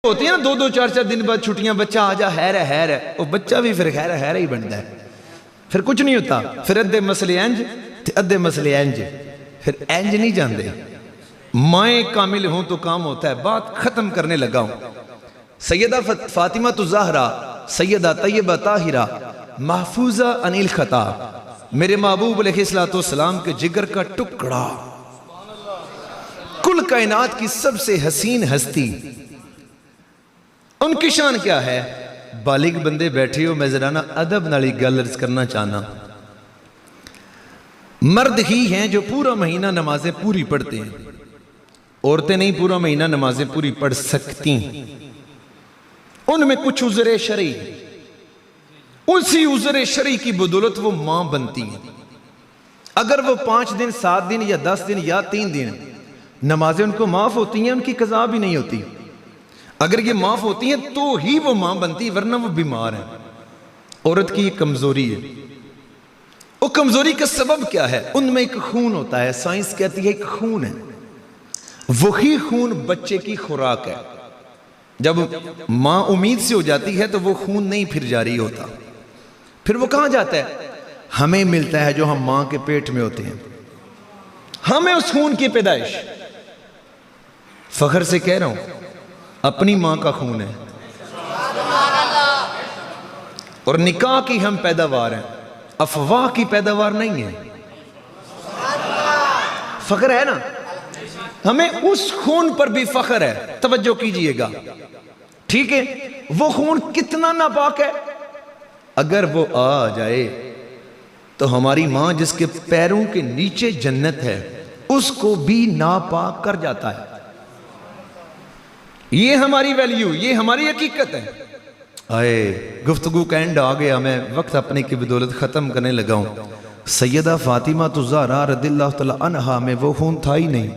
होती है ना, दो दो चार चार दिन बाद छुट्टियां, बच्चा आ जा, हैर है, वो बच्चा भी फिर हैर ही बनता है, फिर कुछ नहीं होता, फिर अद्धे मसले इंज ते अद्धे मसले इंज, फिर इंज नहीं जाते। माए कामिल हों तो काम होता है। बात खत्म करने लगा हूं। सैयदा फातिमा तो ज़हरा, सैयदा तैयबा ताहिरा, महफूजा अनिल खता, मेरे महबूब अलैहिस्सलाम के जिगर का टुकड़ा, कुल कायनात की सबसे हसीन हस्ती, उनकी शान क्या है? बालिग बंदे बैठे हो, मैं जरा ना अदब नाली गल अर्ज करना चाहना। मर्द ही हैं जो पूरा महीना नमाजें पूरी पढ़ते हैं, औरतें नहीं पूरा महीना नमाजें पूरी पढ़ सकती, उनमें कुछ उज़्र शरई, उसी उज़्र शरई की बदौलत वो मां बनती है। अगर वो 5 दिन 7 दिन या 10 दिन या 3 दिन नमाजें उनको माफ होती हैं, उनकी कज़ा भी नहीं होती। अगर ये माफ होती हैं तो ही वो मां बनती, वरना वो बीमार है। औरत की ये कमजोरी है। वो कमजोरी का सबब क्या है? उनमें एक खून होता है, साइंस कहती है एक खून है, वही खून बच्चे की खुराक है। जब मां उम्मीद से हो जाती है तो वो खून नहीं फिर जारी होता, फिर वो कहां जाता है? हमें मिलता है जो हम मां के पेट में होते हैं, हमें उस खून की पैदाइश। फख्र से कह रहा हूं, अपनी मां का खून है और निकाह की हम पैदावार हैं, अफवाह की पैदावार नहीं है। फख्र है ना, हमें उस खून पर भी फख्र है। तवज्जो कीजिएगा, ठीक है? वो खून कितना नापाक है, अगर वो आ जाए तो हमारी मां जिसके पैरों के नीचे जन्नत है उसको भी नापाक कर जाता है। ये हमारी वैल्यू, ये हमारी हकीकत है। आए गुफ्तगू का एंड आ गया, मैं वक्त अपने की बदौलत खत्म करने लगा हूं। सैयदा फातिमा तो ज़हरा रज़ियल्लाहु तआला अन्हा में वो खून था ही नहीं,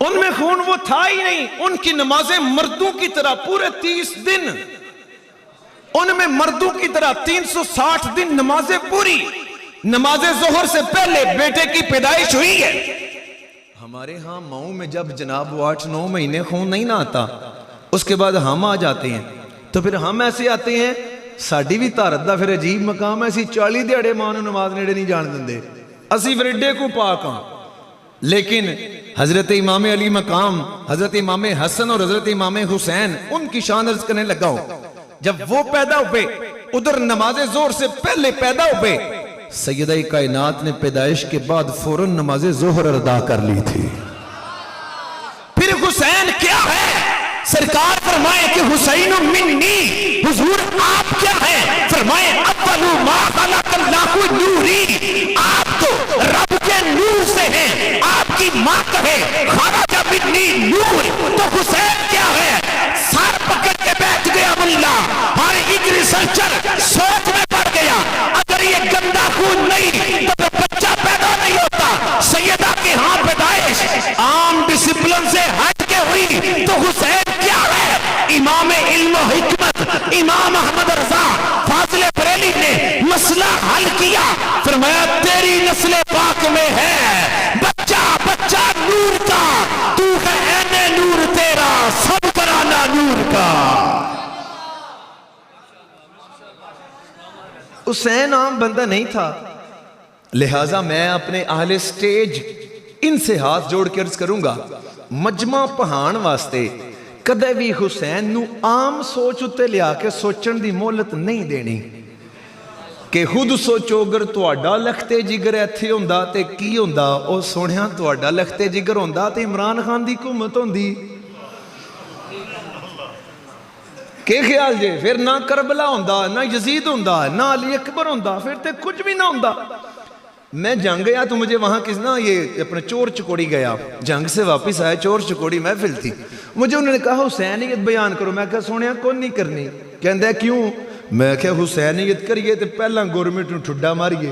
उनमें खून वो था ही नहीं। उनकी नमाजें मर्दों की तरह पूरे 30 दिन, उनमें मर्दों की तरह 360 दिन नमाजें पूरी। नमाजें जोहर से पहले बेटे की पैदाइश हुई है। हमारे यहां मऊ में जब जनाब वो 8-9 महीने खून नहीं ना आता, उसके बाद हम आ जाते हैं, तो फिर हम ऐसे आते हैं, साड़ी भी धारत दा फिर अजीब मकाम है। असी 40 दिहाड़े मां नूं नमाज नेड़े नहीं जान देंदे, असी फिर एडे को पाक हां। लेकिन हजरत इमाम अली मकाम, हजरत इमाम हसन और हजरत इमाम हुसैन, उनकी शान अर्ज करने लगा हूं। जब वो पैदा हुए, उधर नमाजे जोर से पहले पैदा हुए, सैयदा कायनात ने पैदाइश के बाद फौरन नमाजे जोहर अदा कर ली थी। फिर हुसैन क्या है? सरकार फरमाए कि हुसैन मिन्नी, हुजूर आप क्या है? फरमाए अव्वलु मा खलक़ल्लाहु नूरी, आप तो रब के नूर से हैं। आपकी मां कहे खरज मिन्नी नूर, तो हुसैन क्या है? सर पकड़ के बैठ गया मुल्ला, हर एक रिसर्चर सोच में पड़ गया, अगर ये गंदा खून नहीं तो बच्चा पैदा नहीं होता। सैयदा के हाथ पैदाइश आम डिसिप्लिन से हट के हुई, तो हुसैन क्या है? इमाम इल्म हिकमत इमाम अहमद रजा फाजिल बरेली ने मसला हल किया। फरमाया तेरी नस्ल पाक में है बच्चा बच्चा नूर का, तू है ऐने नूर तेरा, सब कराना नूर का। हुसैन आम बंदा नहीं था, लिहाजा मैं अपने अहले स्टेज इनसे हाथ जोड़ के अर्ज करूंगा, मजमा पहाण वास्ते कदे भी हुसैन नू आम सोच उत्ते लिया के सोचण दी मोहलत नहीं देनी कि खुद सोचो अगर तुहाडा लखते जिगर इत्थे हुंदा ते की हुंदा। ओ सोहणिया, तुहाडा लखते जिगर हुंदा ते इमरान खान दी हुकूमत हुंदी। के ख्याल जे? फिर ना करबला हुंदा, ना यजीद हुंदा, ना अली अकबर हुंदा, फिर ते कुछ भी ना हुंदा। मैं जंग गया तो मुझे वहां किस ना ये अपने चोर चकोड़ी गया, जंग से वापस आया, चोर चकोड़ी महफिल थी, मुझे उन्होंने कहा हुसैनियत बयान करो। मैं कहा सोनिया कौन नहीं करनी? कहंदा क्यों? मैं क्या हुसैनियत करिए तो पहला गवर्नमेंट नूं ठुड्डा मारिए।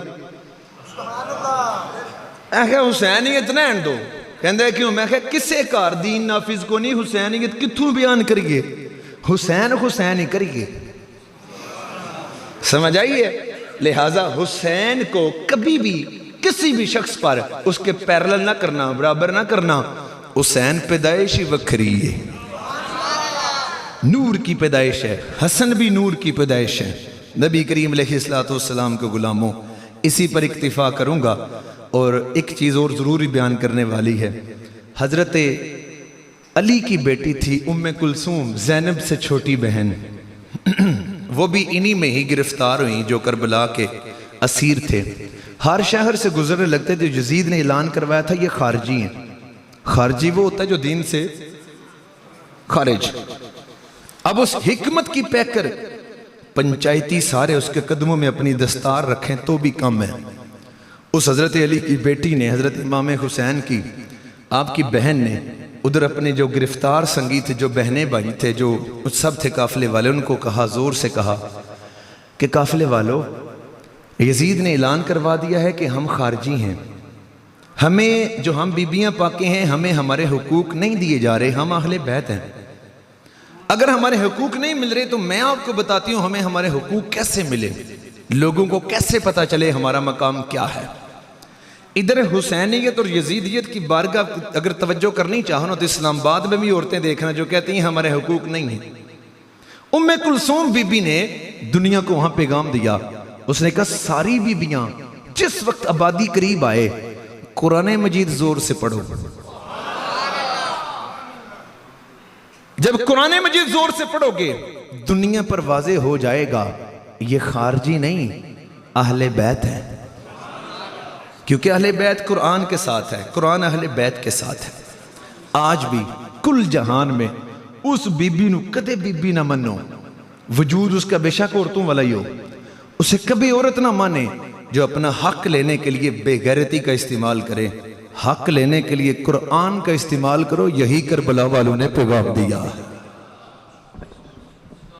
मैं क्या हुसैनियत रहन दो। कहंदा क्यों? मैं क्या किसे घर दीन नाफिज को नहीं, हुसैनियत कित्थों बयान करिए? हुसैन हुसैन ही करिए। समझ आइए? लिहाजा हुसैन को कभी भी किसी भी शख्स पर उसके पैरेलल ना करना, बराबर ना करना। हुसैन पैदाइश ही वखरी है, नूर की पैदाइश है। हसन भी नूर की पैदाइश है। नबी करीम अलैहिस्सलाम के गुलामों, इसी पर इक्तिफा करूँगा। और एक चीज़ और ज़रूरी बयान करने वाली है। हज़रत अली की बेटी थी उम्मे कुलसूम, ज़ैनब से छोटी बहन। वो भी इन्हीं में ही गिरफ्तार हुई जो करबला के असीर थे। हर शहर से गुजरने लगते थे। यजीद ने ऐलान करवाया था ये खारजी हैं। खारजी वो होता है जो दीन से खारिज। अब उस हिकमत की पैकर पंचायती सारे उसके कदमों में अपनी दस्तार रखें तो भी कम है। उस हज़रत अली की बेटी ने, हज़रत इमाम हुसैन की आपकी बहन ने, उधर अपने जो गिरफ्तार संगी थे, जो बहनें भाई थे, जो सब थे काफ़िले वाले, उनको कहा, ज़ोर से कहा कि काफ़िले वालों, यजीद ने ऐलान करवा दिया है कि हम खारजी हैं। हमें जो हम बीबियाँ पाके हैं, हमें हमारे हुकूक नहीं दिए जा रहे। हम अहले बैत हैं। अगर हमारे हुकूक नहीं मिल रहे तो मैं आपको बताती हूँ हमें हमारे हुकूक कैसे मिले, लोगों को कैसे पता चले हमारा मकाम क्या है। इधर हुसैनियत और यजीदियत की बारगाह अगर तवज्जो करनी चाहो ना तो इस्लामाबाद में भी औरतें देखना जो कहती हैं हमारे हुकूक नहीं है। उम्मे कुलसूम बीबी ने दुनिया को वहां पैगाम दिया। उसने कहा सारी बीबियां जिस वक्त आबादी करीब आए, कुरान मजीद जोर से पढ़ो। जब कुरान मजीद जोर से पढ़ोगे दुनिया पर वाज़े हो जाएगा ये खारजी नहीं, अहले बैत है। क्योंकि अहले बैत कुरान के साथ है, कुरान अहले बैत के साथ है। आज भी कुल जहान में उस बीबी नू कदे बीबी ना मनो, वजूद उसका बेशक औरतों वाला ही हो, उसे कभी औरत ना माने जो अपना हक लेने के लिए बेगैरती का इस्तेमाल करे। हक लेने के लिए कुरान का इस्तेमाल करो, यही करबला वालों ने पैगाम दिया है।